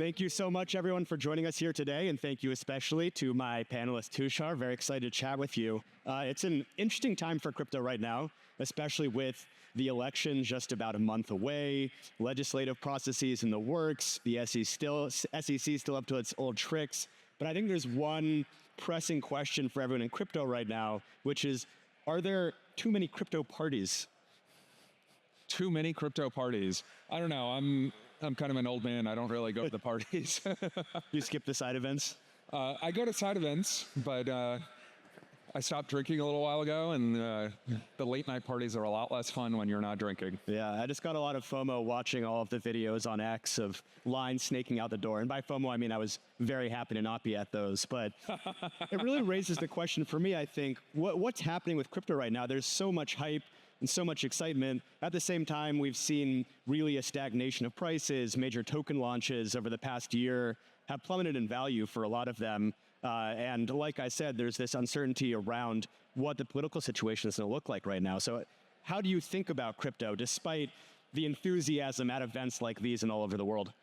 Thank you so much, everyone, for joining us here today, and thank you especially to my panelist, Tushar. Very excited to chat with you. It's an interesting time for crypto right now, especially with the election just about a month away, legislative processes in the works, the SEC still up to its old tricks. But I think there's one pressing question for everyone in crypto right now, which is, are there too many crypto parties? Too many crypto parties? I don't know. I'm kind of an old man. I don't really go to the parties. You skip the side events? I go to side events, but I stopped drinking a little while ago, and the late night parties are a lot less fun when you're not drinking. Yeah, I just got a lot of FOMO watching all of the videos on X of lines snaking out the door. And by FOMO, I mean I was very happy to not be at those. But it really raises the question for me, I think, what's happening with crypto right now? There's so much hype and so much excitement. At the same time, we've seen really a stagnation of prices. Major token launches over the past year have plummeted in value for a lot of them. And like I said, there's this uncertainty around what the political situation is going to look like right now. So how do you think about crypto despite the enthusiasm at events like these and all over the world?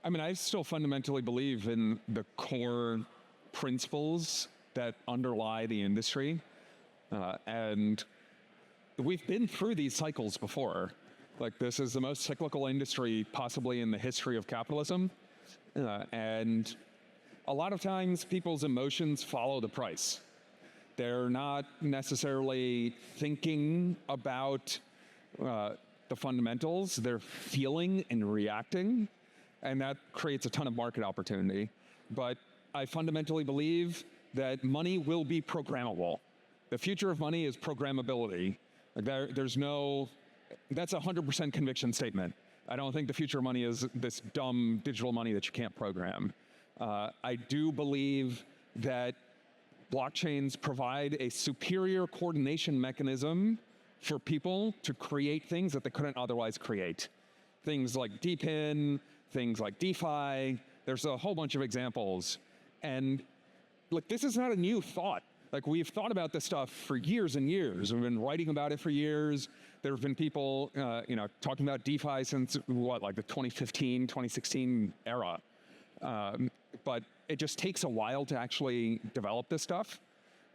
I mean, I still fundamentally believe in the core principles that underlie the industry. And we've been through these cycles before. Like, this is the most cyclical industry possibly in the history of capitalism. And a lot of times people's emotions follow the price. They're not necessarily thinking about the fundamentals. They're feeling and reacting, and that creates a ton of market opportunity. But I fundamentally believe that money will be programmable. The future of money is programmability. There's no, that's a 100% conviction statement. I don't think the future of money is this dumb digital money that you can't program. I do believe that blockchains provide a superior coordination mechanism for people to create things that they couldn't otherwise create. Things like DePIN, things like DeFi, there's a whole bunch of examples. And look, this is not a new thought. Like, we've thought about this stuff for years and years. We've been writing about it for years. There have been people, talking about DeFi since like the 2015, 2016 era. But it just takes a while to actually develop this stuff.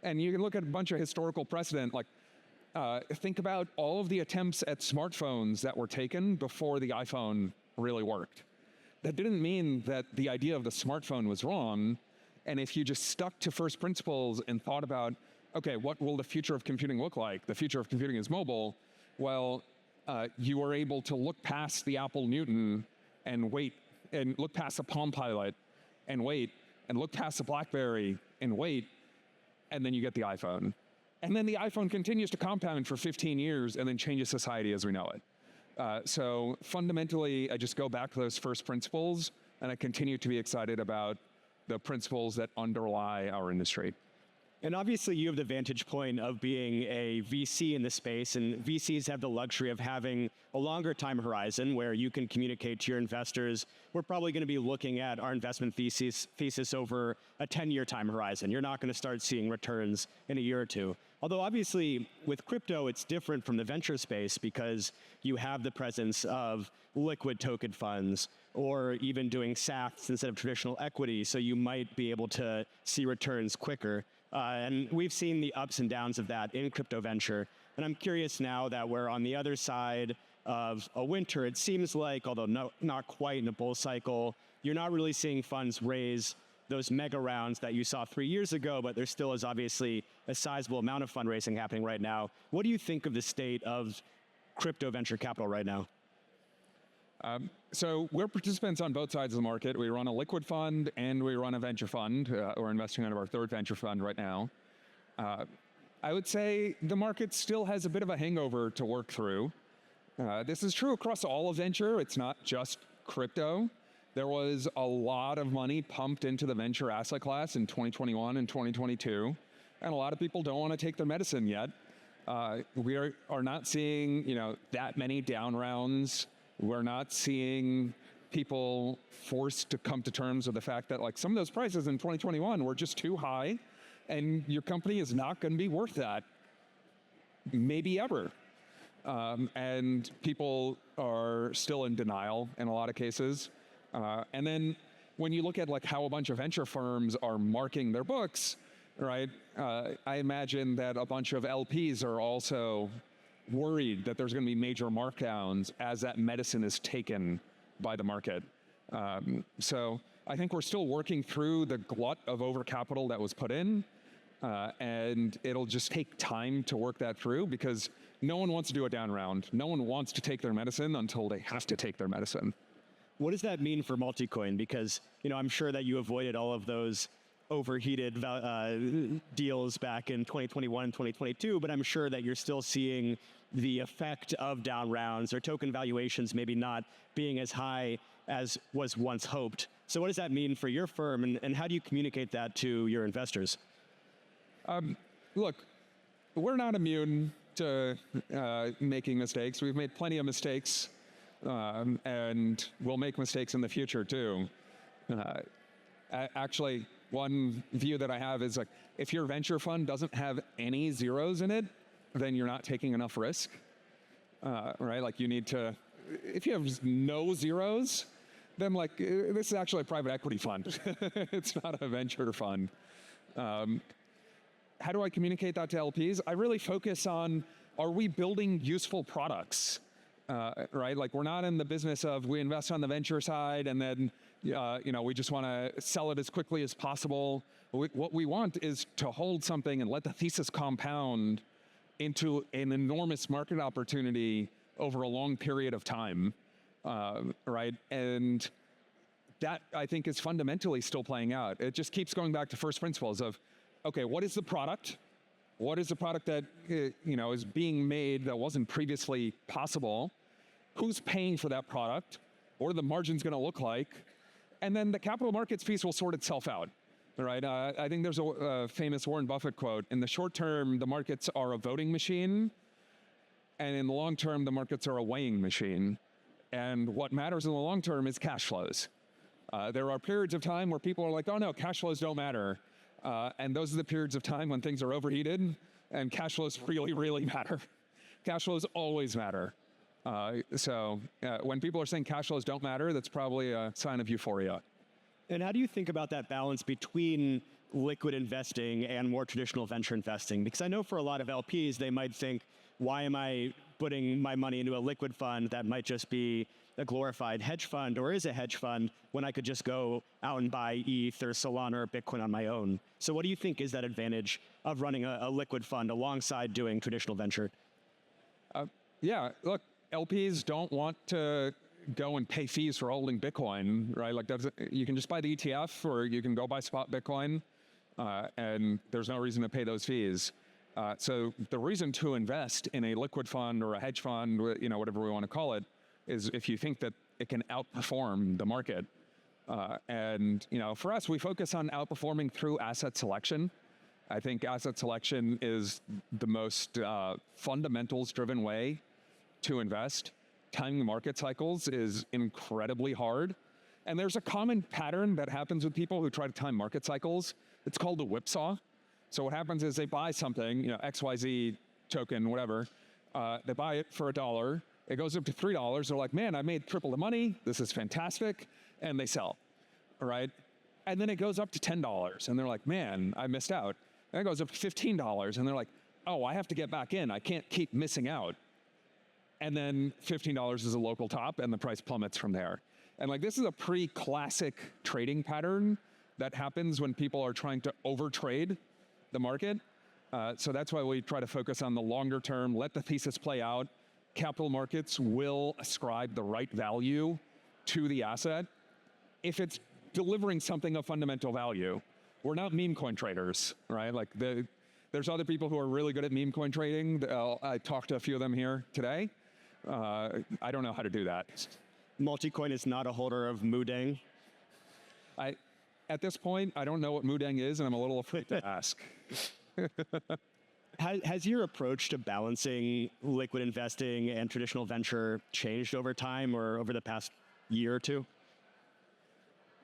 And you can look at a bunch of historical precedent, like think about all of the attempts at smartphones that were taken before the iPhone really worked. That didn't mean that the idea of the smartphone was wrong. And if you just stuck to first principles and thought about, okay, what will the future of computing look like? The future of computing is mobile. Well, you were able to look past the Apple Newton and wait, and look past the Palm Pilot and wait, and look past the BlackBerry and wait, and then you get the iPhone. And then the iPhone continues to compound for 15 years and then changes society as we know it. So fundamentally, I just go back to those first principles, and I continue to be excited about the principles that underlie our industry. And obviously you have the vantage point of being a VC in the space, and VCs have the luxury of having a longer time horizon where you can communicate to your investors, we're probably going to be looking at our investment thesis over a 10-year time horizon. You're not going to start seeing returns in a year or two. Although obviously with crypto, it's different from the venture space because you have the presence of liquid token funds or even doing SAFs instead of traditional equity. So you might be able to see returns quicker. And we've seen the ups and downs of that in crypto venture. And I'm curious now that we're on the other side of a winter, it seems like, although not quite in a bull cycle, you're not really seeing funds raise those mega rounds that you saw 3 years ago, but there still is obviously a sizable amount of fundraising happening right now. What do you think of the state of crypto venture capital right now? So we're participants on both sides of the market. We run a liquid fund and we run a venture fund. We're investing out of our third venture fund right now. I would say the market still has a bit of a hangover to work through. This is true across all of venture. It's not just crypto. There was a lot of money pumped into the venture asset class in 2021 and 2022, and a lot of people don't want to take their medicine yet. We are not seeing, that many down rounds. We're not seeing people forced to come to terms with the fact that, like, some of those prices in 2021 were just too high, and your company is not going to be worth that, maybe ever. And people are still in denial in a lot of cases. And then when you look at like how a bunch of venture firms are marking their books, right? I imagine that a bunch of LPs are also worried that there's going to be major markdowns as that medicine is taken by the market. So I think we're still working through the glut of overcapital that was put in, and it'll just take time to work that through because no one wants to do a down round. No one wants to take their medicine until they have to take their medicine. What does that mean for Multicoin? Because I'm sure that you avoided all of those overheated deals back in 2021, 2022, but I'm sure that you're still seeing the effect of down rounds or token valuations maybe not being as high as was once hoped. So what does that mean for your firm, and how do you communicate that to your investors? Look, we're not immune to making mistakes. We've made plenty of mistakes, and we'll make mistakes in the future too. Actually, one view that I have is like, if your venture fund doesn't have any zeros in it, then you're not taking enough risk, right? Like you need to, if you have no zeros, then like, this is actually a private equity fund. It's not a venture fund. How do I communicate that to LPs? I really focus on, are we building useful products, right? Like we're not in the business of we invest on the venture side and then we just want to sell it as quickly as possible. What we want is to hold something and let the thesis compound into an enormous market opportunity over a long period of time, right? And that, I think, is fundamentally still playing out. It just keeps going back to first principles of, okay, what is the product? What is the product that is being made that wasn't previously possible? Who's paying for that product? What are the margins going to look like? And then the capital markets piece will sort itself out, right? I think there's a famous Warren Buffett quote: in the short term, the markets are a voting machine, and in the long term, the markets are a weighing machine. And what matters in the long term is cash flows. There are periods of time where people are like, oh no, cash flows don't matter. And those are the periods of time when things are overheated, and cash flows really, really matter. Cash flows always matter. So when people are saying cash flows don't matter, that's probably a sign of euphoria. And how do you think about that balance between liquid investing and more traditional venture investing? Because I know for a lot of LPs, they might think, why am I putting my money into a liquid fund that might just be a glorified hedge fund, or is a hedge fund, when I could just go out and buy ETH or Solana or Bitcoin on my own? So what do you think is that advantage of running a liquid fund alongside doing traditional venture? Yeah, look, LPs don't want to go and pay fees for holding Bitcoin, right? Like you can just buy the ETF, or you can go buy spot Bitcoin, and there's no reason to pay those fees. So the reason to invest in a liquid fund or a hedge fund, whatever we want to call it, is if you think that it can outperform the market. And for us, we focus on outperforming through asset selection. I think asset selection is the most fundamentals-driven way to invest. Timing market cycles is incredibly hard. And there's a common pattern that happens with people who try to time market cycles. It's called the whipsaw. So what happens is they buy something, XYZ token, whatever. They buy it for $1. It goes up to $3. They're like, man, I made triple the money. This is fantastic. And they sell, right? And then it goes up to $10. And they're like, man, I missed out. And it goes up to $15. And they're like, oh, I have to get back in. I can't keep missing out. And then $15 is a local top, and the price plummets from there. And like, this is a pretty classic trading pattern that happens when people are trying to overtrade the market. So that's why we try to focus on the longer term, let the thesis play out. Capital markets will ascribe the right value to the asset if it's delivering something of fundamental value. We're not meme coin traders, right? Like there's other people who are really good at meme coin trading. I talked to a few of them here today. I don't know how to do that. Multicoin is not a holder of Mudeng. At this point, I don't know what Mudeng is, and I'm a little afraid to ask. Has your approach to balancing liquid investing and traditional venture changed over time or over the past year or two?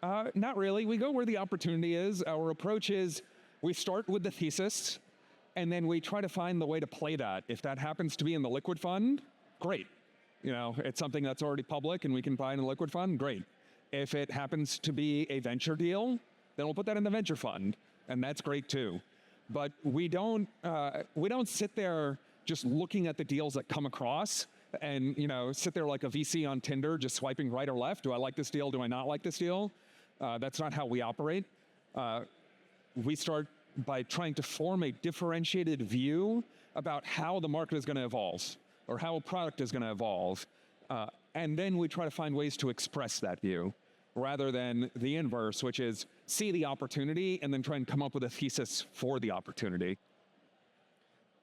Not really. We go where the opportunity is. Our approach is we start with the thesis, and then we try to find the way to play that. If that happens to be in the liquid fund, great. It's something that's already public and we can buy in a liquid fund, great. If it happens to be a venture deal, then we'll put that in the venture fund, and that's great too. But we don't sit there just looking at the deals that come across and sit there like a VC on Tinder, just swiping right or left. Do I like this deal? Do I not like this deal? That's not how we operate. We start by trying to form a differentiated view about how the market is going to evolve or how a product is going to evolve. And then we try to find ways to express that view rather than the inverse, which is see the opportunity and then try and come up with a thesis for the opportunity.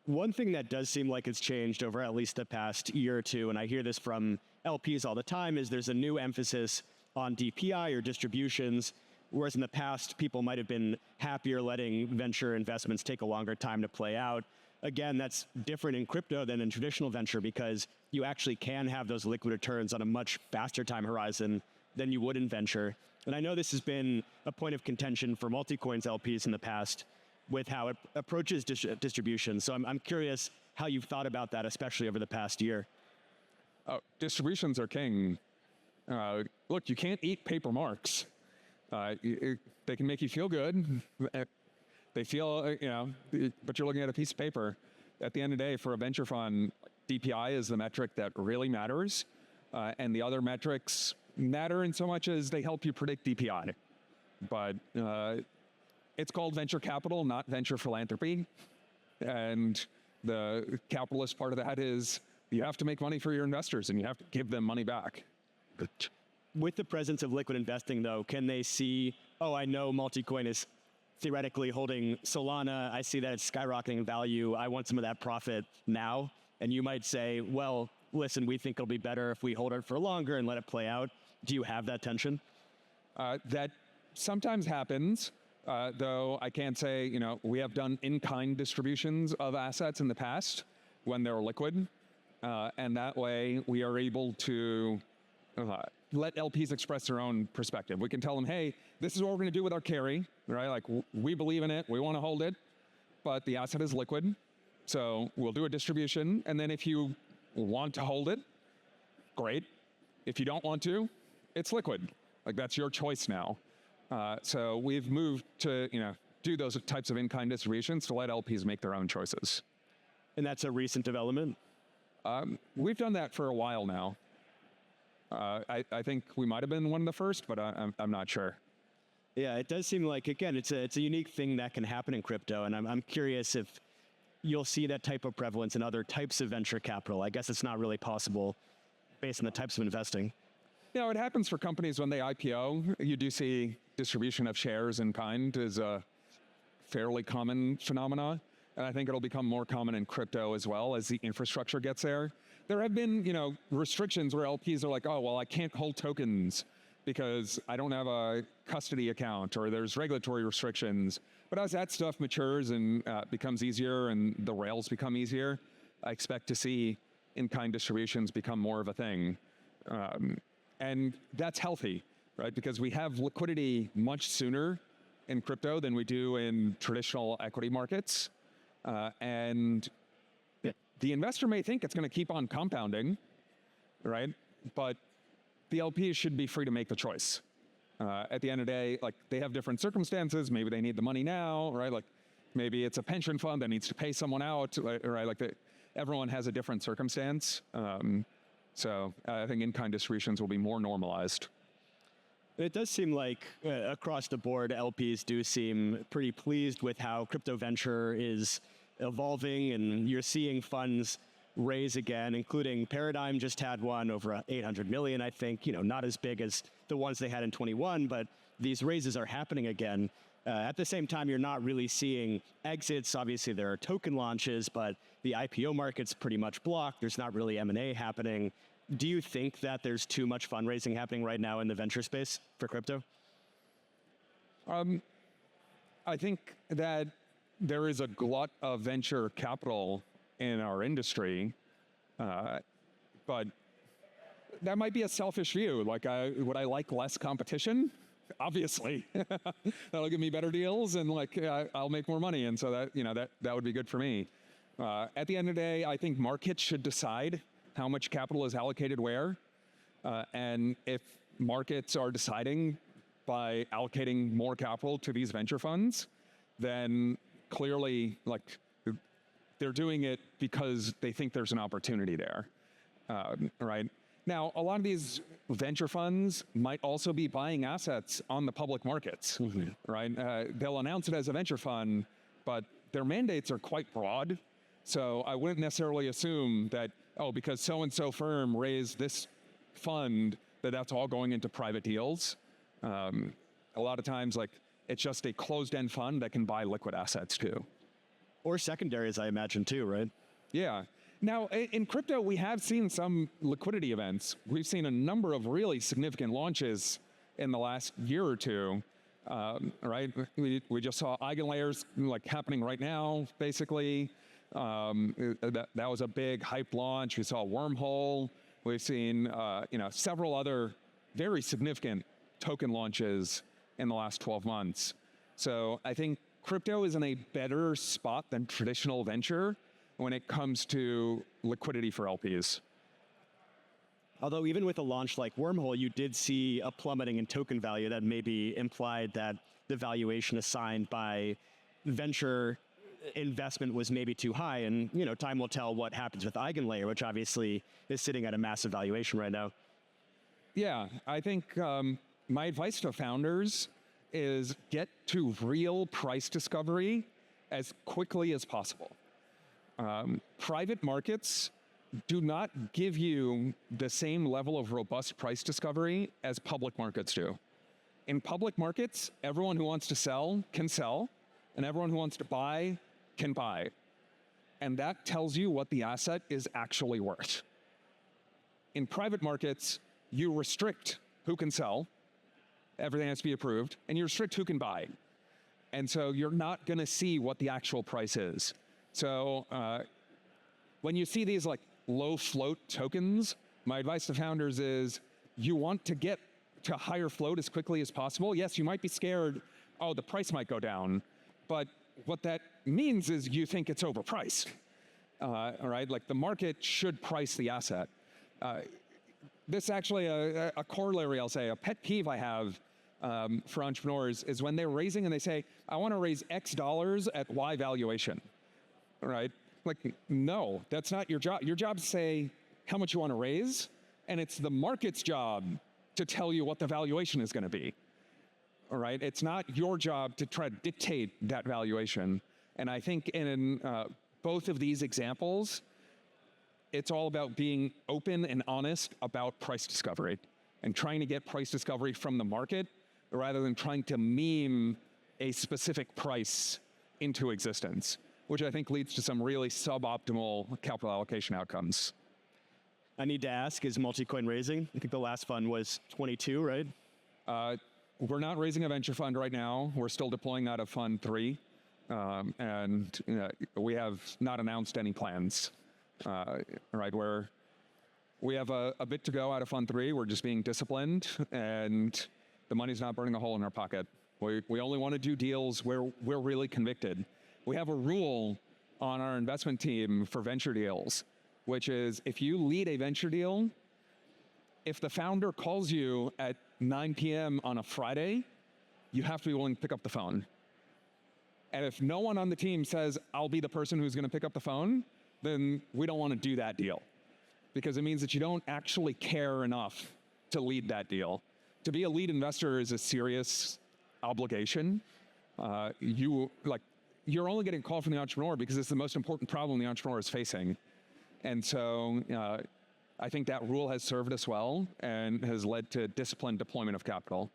One thing that does seem like it's changed over at least the past year or two, and I hear this from LPs all the time, is there's a new emphasis on DPI or distributions, whereas in the past, people might have been happier letting venture investments take a longer time to play out. Again, that's different in crypto than in traditional venture because you actually can have those liquid returns on a much faster time horizon than you would in venture. And I know this has been a point of contention for Multicoin's LPs in the past with how it approaches distribution. So I'm curious how you've thought about that, especially over the past year. Distributions are king. Look, you can't eat paper marks. They can make you feel good. They feel, but you're looking at a piece of paper. At the end of the day, for a venture fund, DPI is the metric that really matters. And the other metrics matter in so much as they help you predict DPI. But it's called venture capital, not venture philanthropy. And the capitalist part of that is you have to make money for your investors and you have to give them money back. With the presence of liquid investing, though, can they see, oh, I know Multicoin is theoretically holding Solana. I see that it's skyrocketing in value. I want some of that profit now. And you might say, well, listen, we think it'll be better if we hold it for longer and let it play out. Do you have that tension? That sometimes happens, though I can't say, we have done in-kind distributions of assets in the past when they're liquid. And that way we are able to let LPs express their own perspective. We can tell them, hey, this is what we're going to do with our carry, right? Like, we believe in it, we want to hold it, but the asset is liquid. So we'll do a distribution. And then if you want to hold it, great. If you don't want to, it's liquid. Like, that's your choice now. So we've moved to, do those types of in-kind distributions to let LPs make their own choices. And that's a recent development? We've done that for a while now. I think we might have been one of the first, but I'm not sure. Yeah, it does seem like, again, it's a unique thing that can happen in crypto, and I'm curious if you'll see that type of prevalence in other types of venture capital. I guess it's not really possible based on the types of investing. It happens for companies when they IPO. You do see distribution of shares in kind is a fairly common phenomena, and I think it'll become more common in crypto as well as the infrastructure gets there. There have been, restrictions where LPs are like, oh, well, I can't hold tokens because I don't have a custody account, or there's regulatory restrictions. But as that stuff matures and becomes easier and the rails become easier, I expect to see in-kind distributions become more of a thing. And that's healthy, right? Because we have liquidity much sooner in crypto than we do in traditional equity markets. And the investor may think it's going to keep on compounding, right? But the LPs should be free to make the choice. At the end of the day, like, they have different circumstances. Maybe they need the money now, right? Like, maybe it's a pension fund that needs to pay someone out, right? Like, everyone has a different circumstance. So I think in-kind distributions will be more normalized. It does seem like across the board, LPs do seem pretty pleased with how crypto venture is evolving, and you're seeing funds raise again, including Paradigm just had one over 800 million, I think, not as big as the ones they had in 21, but these raises are happening again. At the same time, you're not really seeing exits. Obviously, there are token launches, but the IPO market's pretty much blocked. There's not really M&A happening. Do you think that there's too much fundraising happening right now in the venture space for crypto? I think that there is a glut of venture capital in our industry, but that might be a selfish view. Like, would I like less competition? Obviously, that'll give me better deals, and I'll make more money, and so that would be good for me. At the end of the day, I think markets should decide how much capital is allocated where, and if markets are deciding by allocating more capital to these venture funds, then clearly, like, they're doing it because they think there's an opportunity there, right? Now, a lot of these venture funds might also be buying assets on the public markets, right? They'll announce it as a venture fund, but their mandates are quite broad. So I wouldn't necessarily assume that, oh, because so-and-so firm raised this fund, that's all going into private deals. A lot of times, like, it's just a closed-end fund that can buy liquid assets too. Or secondaries, I imagine too, right? Yeah. Now, in crypto, we have seen some liquidity events. We've seen a number of really significant launches in the last year or two, right? We just saw eigenlayers like happening right now, basically. That was a big hype launch. We saw Wormhole. We've seen several other very significant token launches in the last 12 months. So I think crypto is in a better spot than traditional venture when it comes to liquidity for LPs. Although even with a launch like Wormhole, you did see a plummeting in token value that maybe implied that the valuation assigned by venture investment was maybe too high. And time will tell what happens with Eigenlayer, which obviously is sitting at a massive valuation right now. Yeah, I think my advice to founders is get to real price discovery as quickly as possible. Private markets do not give you the same level of robust price discovery as public markets do. In public markets, everyone who wants to sell can sell, and everyone who wants to buy can buy. And that tells you what the asset is actually worth. In private markets, you restrict who can sell, everything has to be approved, and you restrict who can buy. And so you're not gonna see what the actual price is. So when you see these like low float tokens, my advice to founders is you want to get to higher float as quickly as possible. Yes, you might be scared, oh, the price might go down, but what that means is you think it's overpriced, all right? Like the market should price the asset. This actually a corollary, I'll say, a pet peeve I have for entrepreneurs is when they're raising and they say, I want to raise X dollars at Y valuation, right? Like, no, that's not your job. Your job is to say how much you want to raise, and it's the market's job to tell you what the valuation is going to be, all right? It's not your job to try to dictate that valuation. And I think in both of these examples, it's all about being open and honest about price discovery and trying to get price discovery from the market rather than trying to meme a specific price into existence, which I think leads to some really suboptimal capital allocation outcomes. I need to ask, is Multicoin raising? I think the last fund was 22, right? We're not raising a venture fund right now. We're still deploying out of Fund 3. And we have not announced any plans. Right, where we have a bit to go out of Fund 3. We're just being disciplined, and the money's not burning a hole in our pocket. We only want to do deals where we're really convicted. We have a rule on our investment team for venture deals, which is if you lead a venture deal, if the founder calls you at 9 p.m. on a Friday, you have to be willing to pick up the phone. And if no one on the team says, I'll be the person who's going to pick up the phone, then we don't want to do that deal, because it means that you don't actually care enough to lead that deal. To be a lead investor is a serious obligation. You're only getting a call from the entrepreneur because it's the most important problem the entrepreneur is facing. And so I think that rule has served us well and has led to disciplined deployment of capital.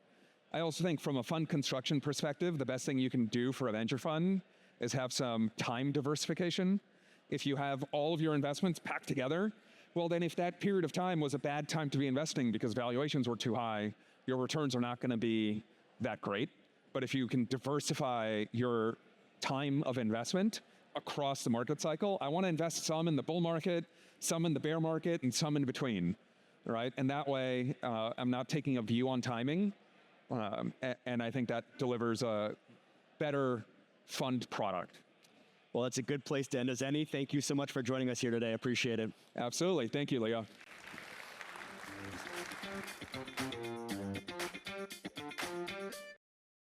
I also think from a fund construction perspective, the best thing you can do for a venture fund is have some time diversification. If you have all of your investments packed together, well, then if that period of time was a bad time to be investing because valuations were too high, your returns are not going to be that great. But if you can diversify your time of investment across the market cycle, I want to invest some in the bull market, some in the bear market, and some in between, right? And that way, I'm not taking a view on timing, and I think that delivers a better fund product. Well, that's a good place to end as any. Thank you so much for joining us here today. I appreciate it. Absolutely. Thank you, Leo.